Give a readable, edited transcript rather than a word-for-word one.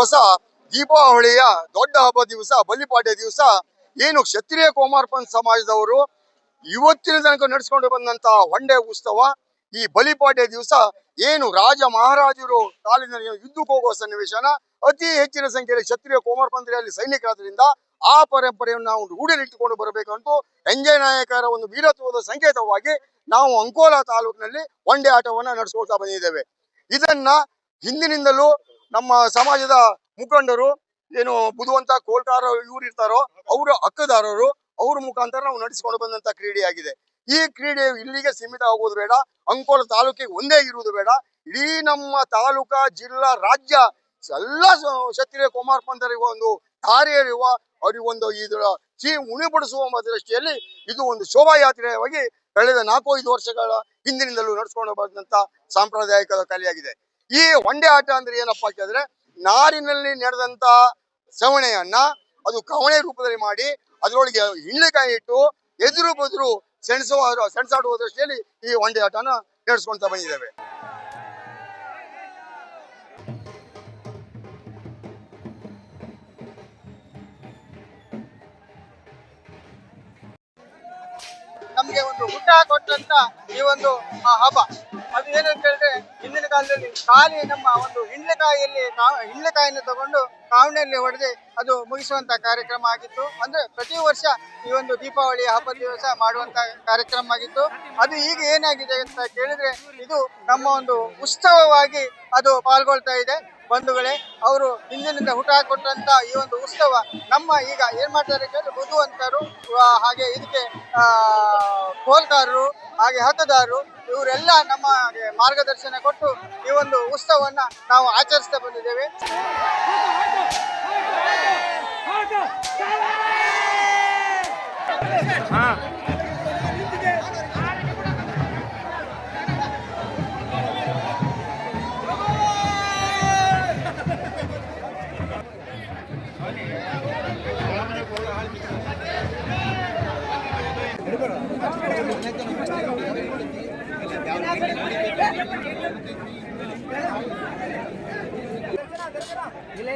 ದಿವಸ ದೀಪಾವಳಿಯ ದೊಡ್ಡ ಹಬ್ಬ ದಿವಸ, ಬಲಿಪಾಡ್ಯ ದಿವಸ ಏನು ಕ್ಷತ್ರಿಯ ಕೋಮಾರ್ಪನ್ ಸಮಾಜದವರು ಇವತ್ತಿನ ತನಕ ನಡೆಸ್ಕೊಂಡು ಬಂದಂತ ಹೊಂಡೆ ಉತ್ಸವ, ಈ ಬಲಿಪಾಡ್ಯ ದಿವಸ ಏನು ರಾಜ ಮಹಾರಾಜರು ಕಾಲಿನಲ್ಲಿ ಯುದ್ಧಕ್ಕೆ ಹೋಗುವ ಸನ್ನಿವೇಶನ, ಅತಿ ಹೆಚ್ಚಿನ ಸಂಖ್ಯೆಯಲ್ಲಿ ಕ್ಷತ್ರಿಯ ಕೋಮಾರ್ಪಂಥದಲ್ಲಿ ಸೈನಿಕರಾದ್ರಿಂದ ಆ ಪರಂಪರೆಯನ್ನು ನಾವು ರೂಢಿಯಲ್ಲಿಟ್ಟುಕೊಂಡು ಬರಬೇಕಂತೂ ಎಂಜಯ ನಾಯಕರ ಒಂದು ವೀರತ್ವದ ಸಂಕೇತವಾಗಿ ನಾವು ಅಂಕೋಲಾ ತಾಲೂಕಿನಲ್ಲಿ ಹೊಂಡೆ ಆಟವನ್ನ ನಡೆಸ್ಕೊಳ್ತಾ ಬಂದಿದ್ದೇವೆ. ಇದನ್ನ ಹಿಂದಿನಿಂದಲೂ ನಮ್ಮ ಸಮಾಜದ ಮುಖಂಡರು ಏನು ಬುಧವಂತ ಕೋಲ್ಕಾರ ಇವ್ರು ಇರ್ತಾರೋ ಅವರ ಹಕ್ಕುದಾರರು ಅವ್ರ ಮುಖಾಂತರ ನಾವು ನಡೆಸಿಕೊಂಡು ಬಂದಂತ ಕ್ರೀಡೆಯಾಗಿದೆ. ಈ ಕ್ರೀಡೆ ಇಲ್ಲಿಗೆ ಸೀಮಿತ ಆಗುವುದು ಬೇಡ, ಅಂಕೋಲ ತಾಲೂಕಿಗೆ ಒಂದೇ ಇರುವುದು ಬೇಡ, ಇಡೀ ನಮ್ಮ ತಾಲೂಕಾ, ಜಿಲ್ಲಾ, ರಾಜ್ಯ ಎಲ್ಲ ಕ್ಷತ್ರಿಯ ಕುಮಾರಪಂಥರಿಗೂ ಒಂದು ದಾರಿಯರಿರುವ ಅವರಿಗೊಂದು ಇದರ ಉಣಿಪಡಿಸುವ ದೃಷ್ಟಿಯಲ್ಲಿ ಇದು ಒಂದು ಶೋಭಾಯಾತ್ರೆಯಾಗಿ ಕಳೆದ 4-5 ವರ್ಷಗಳ ಹಿಂದಿನಿಂದಲೂ ನಡೆಸ್ಕೊಂಡು ಬಂದಂತ ಸಾಂಪ್ರದಾಯಿಕ ಕಲೆಯಾಗಿದೆ. ಈ ಹೊಂಡೆ ಆಟ ಅಂದ್ರೆ ಏನಪ್ಪಾ ಕೇಳಿದ್ರೆ, ನಾರಿನಲ್ಲಿ ನಡೆದಂತ ಸವಣೆಯನ್ನ ಅದು ಕವಣೆ ರೂಪದಲ್ಲಿ ಮಾಡಿ ಅದರೊಳಗೆ ಹಿಂಡ್ಲೆಕಾಯಿ ಇಟ್ಟು ಎದುರು ಬದುರು ಸೆಣಸಾಡುವ ದೃಷ್ಟಿಯಲ್ಲಿ ಈ ಹೊಂಡೆ ಆಟನ ನಡೆಸ್ಕೊಂತ ಬಂದಿದ್ದೇವೆ. ನಮ್ಗೆ ಒಂದು ಊಟ ಕೊಟ್ಟಂತ ಈ ಒಂದು ಹಬ್ಬ ಅದು ಏನಂತ ಹೇಳಿದ್ರೆ, ಹಿಂದಿನ ಕಾಲದಲ್ಲಿ ಖಾಲಿ ನಮ್ಮ ಒಂದು ಹಿಂಡ್ಲೆಕಾಯಿಯನ್ನು ತಗೊಂಡು ಕಾವಣಿಯಲ್ಲಿ ಹೊಡೆದು ಅದು ಮುಗಿಸುವಂತ ಕಾರ್ಯಕ್ರಮ ಆಗಿತ್ತು. ಅಂದ್ರೆ ಪ್ರತಿ ವರ್ಷ ಈ ಒಂದು ದೀಪಾವಳಿ ಹಬ್ಬದ ದಿವಸ ಮಾಡುವಂತ ಕಾರ್ಯಕ್ರಮ ಆಗಿತ್ತು. ಅದು ಈಗ ಏನಾಗಿದೆ ಅಂತ ಕೇಳಿದ್ರೆ, ಇದು ನಮ್ಮ ಒಂದು ಉತ್ಸವವಾಗಿ ಅದು ಪಾಲ್ಗೊಳ್ತಾ ಇದೆ. ಬಂಧುಗಳೇ, ಅವರು ಹಿಂದಿನಿಂದ ಹುಟ್ಟು ಹಾಕೊಟ್ಟಂತ ಈ ಒಂದು ಉತ್ಸವ ನಮ್ಮ ಈಗ ಏನ್ ಮಾಡ್ತಾರೆ ಕೇಳಿದ್ರೆ, ಬುದ್ಧಿವಂತರು ಹಾಗೆ ಇದಕ್ಕೆ ಕೋಲ್ಕಾರರು ಹಾಗೆ ಹಕ್ಕುದಾರರು ಇವರೆಲ್ಲ ನಮ್ಮ ಮಾರ್ಗದರ್ಶನ ಕೊಟ್ಟು ಈ ಒಂದು ಉತ್ಸವವನ್ನ ನಾವು ಆಚರಿಸ್ತಾ ಬಂದಿದ್ದೇವೆ. ಇಲ್ಲ